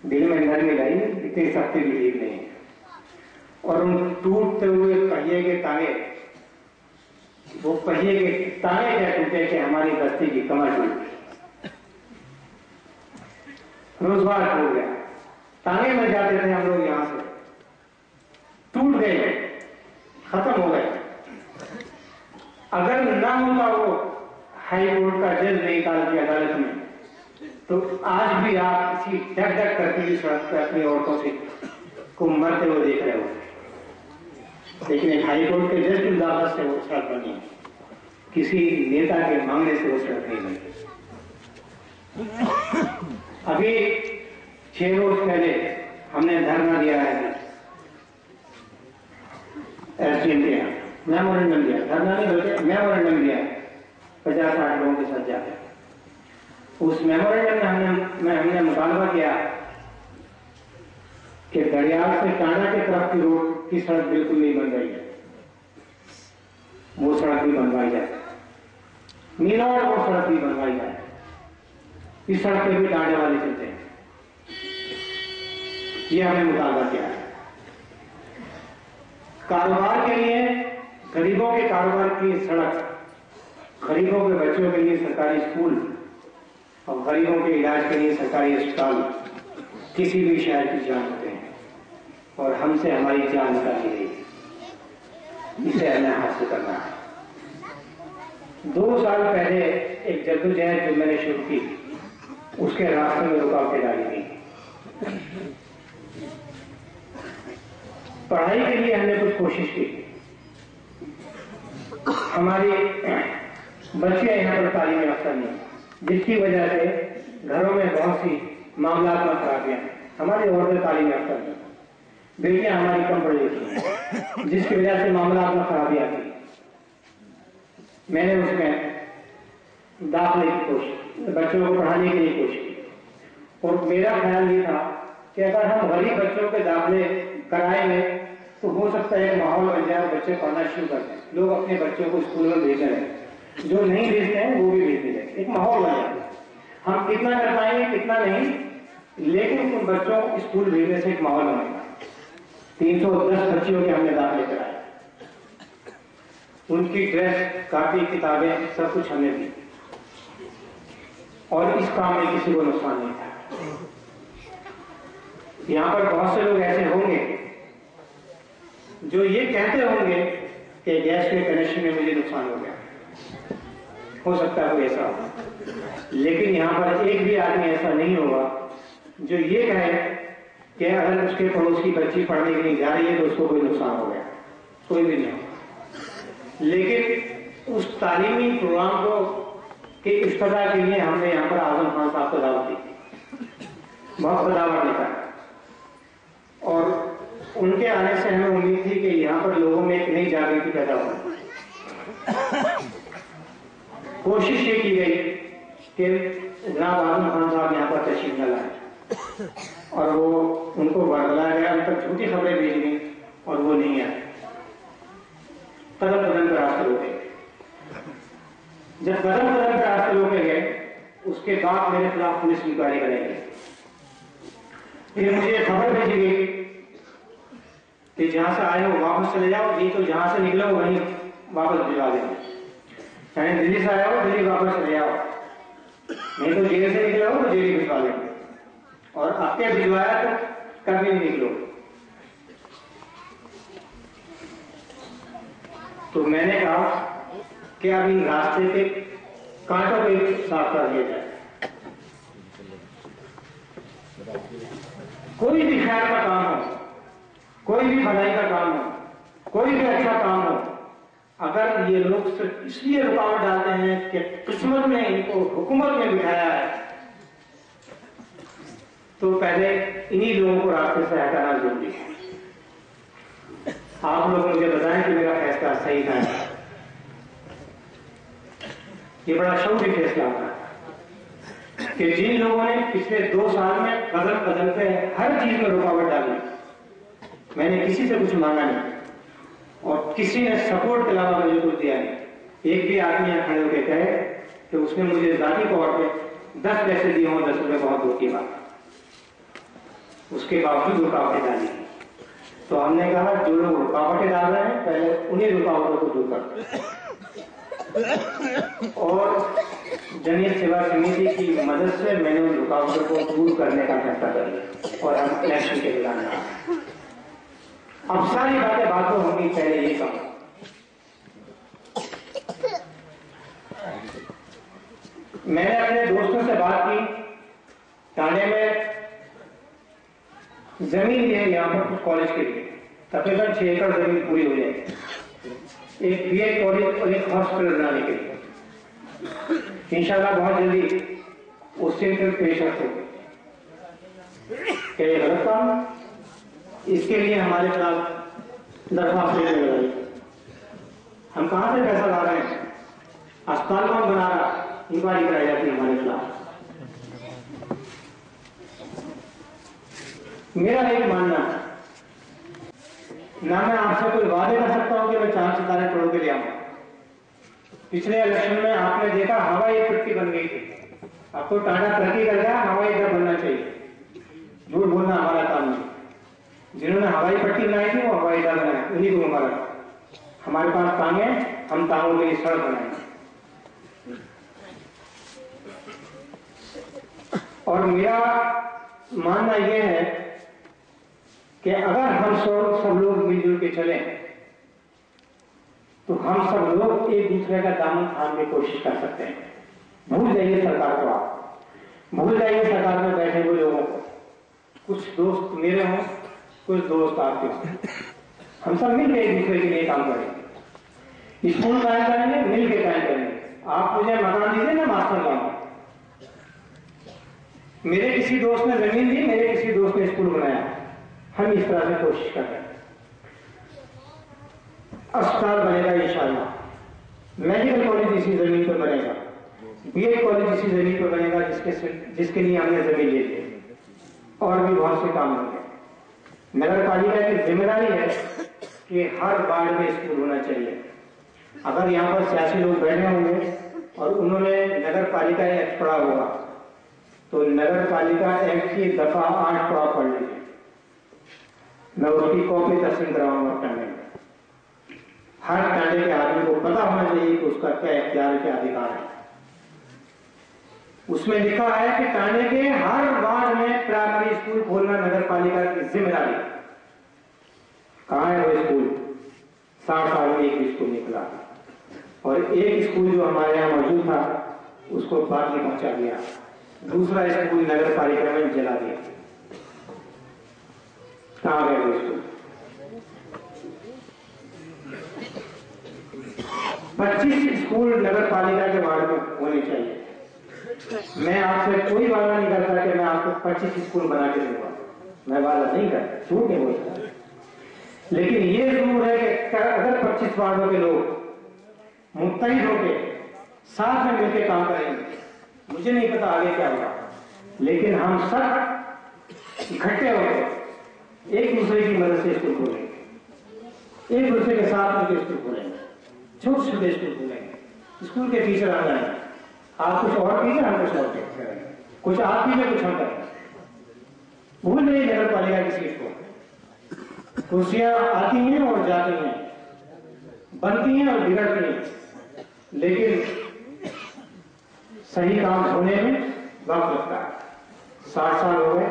دل میں نرمی لائی، اتنی سختی بھی ٹھیک نہیں ہے، اور ان ٹوٹتے ہوئے پہیے کے ٹانگے، وہ پہیے کے ٹانگے کیا ٹوٹے کہ ہماری بستی کی کمر ٹوٹ گئی، روزگار ٹوٹ گیا، ٹانگے میں جاتے تھے ہم لوگ یہاں سے، ٹوٹ گئے، ختم ہو گئے۔ اگر نہ ہوتا وہ ہائی کورٹ کا جج نے نکال کی عدالت میں، تو آج بھی آپ اسی ڈگ ڈگ کرتی ہوئی سڑک پہ اپنی عورتوں سے کو مرتے ہوئے دیکھ رہے ہو، لیکن ایک ہائی کورٹ کے جج کی اجازت سے وہ سڑک بنی، کسی نیتا کے مانگنے سے وہ سڑک نہیں بنی۔ ابھی 6 روز پہلے ہم نے دھرنا دیا ہے ایس ڈی ایم کے یہاں، میمورنڈم دیا، دھرنا نہیں بلکہ میمورنڈم دیا 50-60 لوگوں کے ساتھ جا کے۔ اس میمورنڈم میں ہم نے مطالبہ کیا کہ دریال سے ٹانڈا کی طرف کی روڈ کی سڑک بالکل نہیں بن رہی ہے، وہ سڑک بھی بنوائی جائے، مینا اور وہ سڑک بھی بنوائی جائے، اس سڑک پہ بھی ٹانڈے والے چلتے ہیں، یہ ہم نے مطالبہ کیا ہے۔ کاروبار کے لیے غریبوں کے کاروبار کی سڑک، غریبوں کے بچوں کے لیے سرکاری اسکول اور غریبوں کے علاج کے لیے سرکاری اسپتال کسی بھی شہر کی جان ہوتے ہیں، اور ہم سے ہماری جان نکالی گئی، اسے ہمیں حاصل کرنا ہے۔ 2 سال پہلے ایک جدوجہد جو میں نے شروع کی، اس کے راستے میں رکاوٹیں ڈالی گئی۔ پڑھائی کے لیے ہم نے کچھ کوشش کی، ہماری بچیاں یہاں پر تعلیم یافتہ نہیں، جس کی وجہ سے گھروں میں بہت سی معاملات میں خرابیاں، ہماری عورتیں تعلیم یافتہ نہیں، بیٹیاں ہماری کم پڑھی لکھی ہیں، جس کی وجہ سے معاملات میں خرابیاں کی۔ میں نے اس میں داخلے کی کوشش، بچوں کو پڑھانے کے لیے کوشش کی، اور میرا خیال یہ تھا کہ اگر ہم غریب بچوں کے داخلے کرائیں گے تو ہو سکتا ہے ماحول بن جائے، بچے پڑھنا شروع کر دیں، لوگ اپنے بچوں کو اسکول میں بھیج رہے ہیں، جو نہیں بھیجتے ہیں وہ بھی بھیج دیں، ایک ماحول بن جائے۔ ہم کتنا کر پائیں گے کتنا نہیں، لیکن ان بچوں کو اسکول بھیجنے سے ایک ماحول بنے گا۔ 310 بچیوں کے ہم نے داخلے کرائے، ان کی ڈریس، کاپی، کتابیں سب کچھ ہم نے دی، اور اس کام میں کسی کو نقصان نہیں تھا۔ یہاں پر بہت سے لوگ ایسے ہوں گے جو یہ کہتے ہوں گے کہ گیس کے کنیکشن میں مجھے نقصان ہو گیا، ہو سکتا ہے کوئی ایسا ہو، لیکن یہاں پر ایک بھی آدمی ایسا نہیں ہوگا جو یہ کہے کہ اگر اس کے پڑوس کی بچی پڑھنے کے لیے جا رہی ہے تو اس کو کوئی نقصان ہو گیا، کوئی بھی نہیں. لیکن اس تعلیمی پروگرام کو کے افتتاح کے لیے ہم نے یہاں پر اعظم خان صاحب کو دعوت دی، بہت بداوت لکھا، اور ان کے آنے سے ہمیں امید تھی کہ یہاں پر لوگوں میں ایک نئی جاگرتی پیدا ہو. کوشش یہ کی گئی کہ جناب اعظم خان صاحب یہاں پر تشریف نہ لائیں، اور وہ ان کو بتلایا گیا، ان تک جھوٹی خبریں بھیج گئی اور وہ نہیں آئے. قدم قدم پر راستے روکے. جب قدم قدم پر راستے روکے گئے اس کے بعد میرے خلاف پولیس انکوائری کرے گی. پھر مجھے خبر بھیجی گئی کہ جہاں سے آئے ہو واپس چلے جاؤ، نہیں تو جہاں سے نکلو وہیں واپس بھجوا دیں. یعنی دلی سے آیا ہو دلی واپس چلے جاؤ، نہیں تو جیل سے نکلے ہو تو جیل بھجوا دیں گے، اور اب کے بھجوایا تو کبھی نہیں نکلو. تو میں نے کہا کہ اب ان راستے کے کانٹوں کو صاف کر دیا جائے. کوئی بھی خیر کا کام ہو، کوئی بھی بھلائی کا کام ہو، کوئی بھی اچھا کام ہو، اگر یہ لوگ صرف اس لیے رکاوٹ ڈالتے ہیں کہ قسمت نے ان کو حکومت میں بٹھایا ہے، تو پہلے انہی لوگوں کو راستے سے ہٹانا ضروری ہے. آپ لوگ مجھے بتائیں کہ میرا فیصلہ صحیح تھا. یہ بڑا شعوری فیصلہ تھا کہ جن لوگوں نے پچھلے 2 سال میں قدم قدم پہ ہر چیز میں رکاوٹ ڈالی، میں نے کسی سے کچھ مانگا نہیں اور کسی نے سپورٹ کے علاوہ مجھے کچھ دیا نہیں. ایک بھی آدمی یہاں کھڑے ہو کے کہے کہ اس نے مجھے ذاتی طور پہ 10 پیسے دیے ہوں، 10 روپے بہت دور کی بات، اس کے باوجود رکاوٹیں ڈالی. تو ہم نے کہا جو لوگ رکاوٹیں ڈال رہے ہیں پہلے انہیں رکاوٹوں کو دور کر، اور جمعیت سیوا سمیتی کی مدد سے میں نے ان رکاوٹوں کو دور کرنے کا فیصلہ کر لیا اور ہم الیکشن کے اعلان کیا. اب ساری باتیں باتوں ہوں گی، پہلے یہ کہا میں نے اپنے دوستوں سے بات کی. تھانے میں زمین ہے یہاں پر کچھ کالج کے لیے، تقریباً 6 ایکڑ زمین پوری ہو جائے، ایک بی ایڈ کالج اور ایک ہاسپٹل بنانے کے لیے. انشاءاللہ بہت جلدی اس سے پیش رفت ہوگی. کہ یہ غلط کام، اس کے لیے ہمارے خلاف درخواست دینے لگائی. ہم کہاں سے پیسہ لا رہے ہیں؟ اسپتال کون بنا رہا؟ انکوائری کرائی جاتی ہے ہمارے خلاف. میرا ایک ماننا ہے، نہ میں آپ سے کوئی وعدے کر سکتا ہوں کہ میں 4 ستارے توڑ کے لے آؤں. پچھلے الیکشن میں آپ نے دیکھا ہوائی پٹی بن گئی تھی. اب تو ٹاٹا ترقی کر گیا، ہوائی اڈا بننا چاہیے. جھوٹ بولنا ہمارا کام نہیں. جنہوں نے ہوائی پٹی بنائی تھی وہ ہوائی اڈا بنایا، انہیں کو مبارک. ہمارے پاس ٹانگیں، ہم ٹانگوں کے لیے سڑک بنائیں. اور میرا ماننا یہ ہے کہ اگر ہم سب لوگ مل جل کے چلیں تو ہم سب لوگ ایک دوسرے کا دامن تھامنے کی کوشش کر سکتے ہیں. بھول جائیے سرکار کو، آپ بھول جائیے سرکار میں بیٹھے ہوئے لوگوں کو. کچھ دوست میرے ہوں، کچھ دوست آپ کے ہوں. ہم سب مل کے ایک دوسرے کے لیے کام کریں گے. اسکول قائم کریں گے، مل کے قائم کریں گے. آپ مجھے مکان دیجیے نا ماسٹر کا، میرے کسی دوست نے زمین دی، میرے کسی دوست نے اسکول بنایا. ہم اس طرح سے کوشش کر رہے ہیں. اسپتال بنے گا انشاءاللہ، میڈیکل کالج اسی زمین پر بنے گا، بی ایڈ کالج اسی زمین پر بنے گا جس کے لیے ہم نے زمین لی تھی. اور بھی بہت سے کام ہوں گے. نگر پالیکا کی ذمہ داری ہے کہ ہر وارڈ میں اسکول ہونا چاہیے. اگر یہاں پر سیاسی لوگ بیٹھے ہوں گے اور انہوں نے نگر پالیکا ایکٹ پڑھا ہوگا تو نگر پالیکا ایکٹ کی دفعہ 8 پڑھ لیجیے. میں اس کی کاپی تقسیم کراؤں گا ٹانڈے میں. ہر ٹانڈے کے آدمی کو پتا ہونا چاہیے کہ اس کا کیا اختیار، کیا ادھیکار ہے. اس میں لکھا ہے کہ ٹانڈے کے ہر وارڈ میں پرائمری اسکول کھولنا نگر پالیکا کی ذمہ داری. کہاں ہے وہ اسکول؟ 60 سال میں ایک اسکول نہیں کھلا، اور ایک اسکول جو ہمارے یہاں موجود تھا اس کو باقی پہنچا دیا. دوسرا اسکول نگر پالیکا میں جلا دیا. کہاں گئے وہ اسکول؟ 25 اسکول نگر پالکا کے وارڈ میں ہونے چاہیے. میں آپ سے کوئی وعدہ نہیں کرتا کہ میں آپ کو 25 اسکول بنا کے دوں گا، میں وعدہ نہیں کرتا، جھوٹ نہیں بولتا. لیکن یہ ضرور ہے کہ اگر 25 وارڈوں کے لوگ متحد ہو کے ساتھ میں مل کے کام کریں گے، مجھے نہیں پتا آگے کیا ہوگا، لیکن ہم سب اکٹھے ہو کے ایک دوسرے کی مدد سے اسکول کھولیں گے، ایک دوسرے کے ساتھ مل کے اسکول کھولیں گے، چھوٹے چھوٹے اسکول کھولیں گے. اسکول کے ٹیچر آ جائیں گے، آپ کچھ اور ٹیچر، ہم کچھ اور کریں گے، کچھ آپ ٹیچر کچھ ہم کریں گے. بھول نہیں نگر پالکا کی سیٹ کو، کرسیاں آتی ہیں اور جاتی ہیں، بنتی ہیں اور بگڑتی ہیں، لیکن صحیح کام ہونے میں وقت لگتا ہے. 60 سال ہو گئے،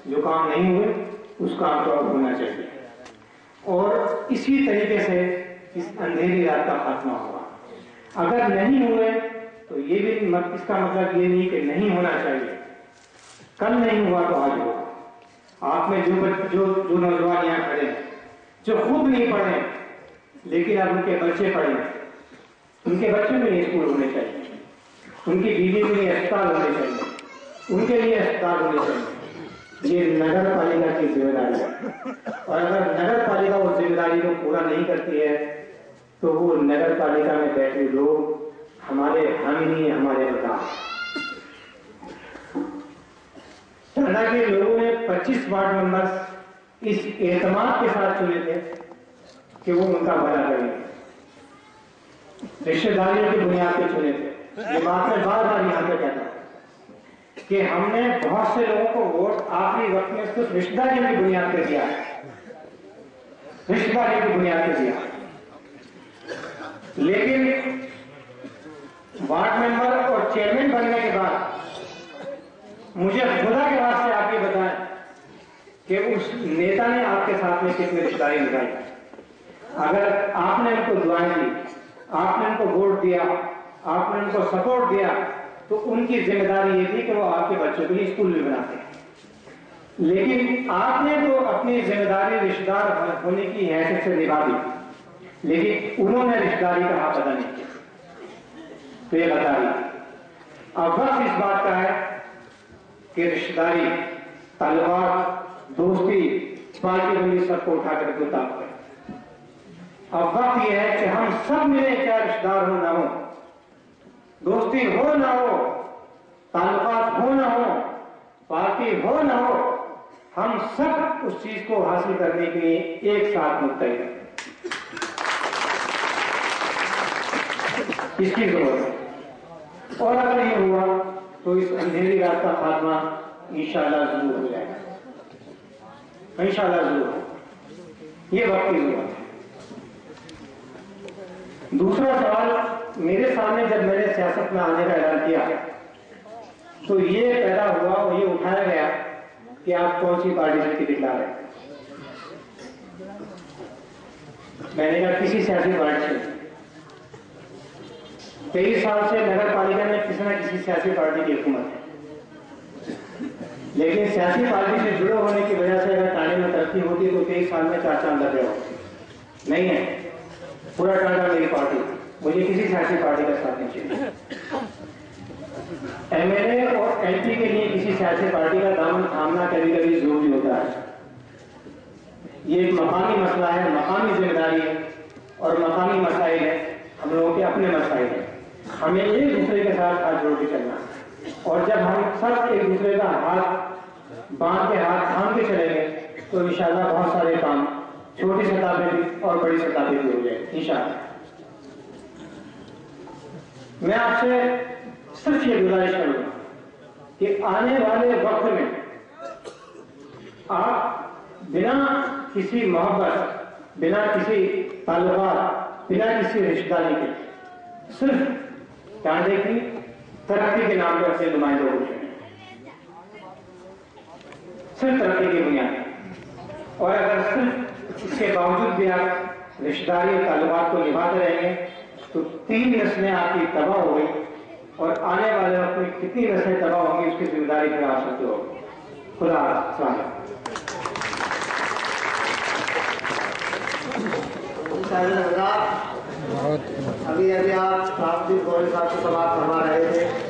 جو کام نہیں ہوئے اس کام کو اب ہونا چاہیے. اور اسی طریقے سے اس اندھیری رات کا خاتمہ ہوگا. اگر نہیں ہوئے تو یہ بھی اس کا مطلب یہ نہیں کہ نہیں ہونا چاہیے. کل نہیں ہوا تو آج ہوگا. آپ میں جو نوجوان یہاں کھڑے ہیں جو خود نہیں پڑھے لیکن اب ان کے بچے پڑھیں، ان کے بچوں میں یہ اسکول ہونے چاہیے، ان کی بیوی کے لیے اسپتال ہونے چاہیے، ان کے لیے اسپتال ہونے چاہیے. یہ نگر پالکا کی ذمہ داری ہے. اور اگر نگر پالکا اس ذمہ داری کو پورا نہیں کرتی ہے تو وہ نگر پالکا میں بیٹھے لوگ ہمارے حامی نہیں ہیں، ہمارے بردار. ٹانڈا کے لوگوں نے 25 وارڈ ممبرس اس اعتماد کے ساتھ چنے تھے کہ وہ ان کا بھلا کریں گے. رشتہ داریوں کی بنیاد پہ چنے تھے. یہ بات میں بار بار یہاں پہ کہتا ہوں کہ ہم نے بہت سے لوگوں کو ووٹ آخری وقت میں صرف رشتہ داریوں کی بنیاد پہ دیا ہے، رشتہ داریوں کی بنیاد پہ دیا. لیکن وارڈ ممبر اور چیئرمین بننے کے بعد مجھے خدا کے واسطے آپ یہ بتائیں کہ اس نیتا نے آپ کے ساتھ میں کتنی رشتہ داری نبھائی. اگر آپ نے ان کو دعائیں دی، آپ نے ان کو ووٹ دیا، آپ نے ان کو سپورٹ دیا، تو ان کی ذمہ داری یہ تھی کہ وہ آپ کے بچوں کے لیے اسکول بھی بناتے ہیں. لیکن آپ نے تو اپنی ذمہ داری رشتہ دار ہونے کی حیثیت سے نبھا دی، لیکن انہوں نے رشتہ داری کا حق ادا نہیں کیا. تو یہ غداری. اب وقت اس بات کا ہے کہ رشتہ داری، تعلقات، دوستی، پارٹی بندی سب کو اٹھا کر کے اتار کریں. اب وقت یہ ہے کہ ہم سب ملیں، چاہے رشتہ دار ہو نہ ہو، دوستی ہو نہ ہو، تعلقات ہو نہ ہو، پارٹی ہو نہ ہو، ہم سب اس چیز کو حاصل کرنے کے لیے ایک ساتھ متحد ہیں. اس کی ضرورت ہے. اور اگر یہ ہوا تو اس اندھیری رات کا خاتمہ انشاءاللہ ضرور ہو جائے گا، انشاءاللہ ضرور. یہ وقت کی ضرورت ہے. دوسرا سوال میرے سامنے جب میں نے سیاست میں آنے کا اعلان کیا تو یہ پیدا ہوا اور یہ اٹھایا گیا کہ آپ کون سی پارٹی سے ٹکٹ لا رہے ہیں. میں نے کہا کسی سیاسی پارٹی سے. 23 سال سے نگر پالکا میں کسی نہ کسی سیاسی پارٹی کی حکومت ہے، لیکن سیاسی پارٹی سے جڑے ہونے کی وجہ سے اگر ٹانڈے میں ترقی ہوتی تو 23 سال میں 4 چاند لگ گئے ہوتے. نہیں ہے. پورا ٹانڈا میری پارٹی، مجھے کسی سیاسی پارٹی کا ساتھ نہیں چاہیے. ایم ایل اے اور ایم پی کے لیے کسی سیاسی پارٹی کا دامن تھامنا کبھی کبھی ضروری ہوتا ہے. یہ ایک مقامی مسئلہ ہے، مقامی ذمہ داری ہے اور مقامی مسائل ہے، ہم لوگوں کے اپنے مسائل ہیں. ہمیں ایک دوسرے کے ساتھ ہاتھ جوڑ کے چلنا ہے. اور جب ہم سب ایک دوسرے کا ہاتھ باندھ کے، ہاتھ تھام کے چلیں گے تو انشاءاللہ بہت سارے کام چھوٹی سطح پہ بھی اور بڑی سطح پہ بھی ہو جائے انشاءاللہ. میں آپ سے صرف یہ گزارش کروں گا کہ آنے والے وقت میں آپ بنا کسی محبت، بنا کسی تعلقات، بنا کسی رشتہ داری کے صرف ٹانڈے کی ترقی کے نام پر اپنے نمائندوں کو چنیں، صرف ترقی کی بنیاد. اور اگر صرف اس کے باوجود بھی آپ رشتہ داری اور تعلقات کو نبھاتے رہیں گے تو 3 نسلیں آپ کی تباہ ہو گئی، اور آنے والے وقت میں کتنی نسلیں تباہ ہوں گی اس کی ذمہ داری پھر آپ سکتے ہو. خدا حافظ. ابھی آپ صاحب صاحب سے سوال فرما رہے تھے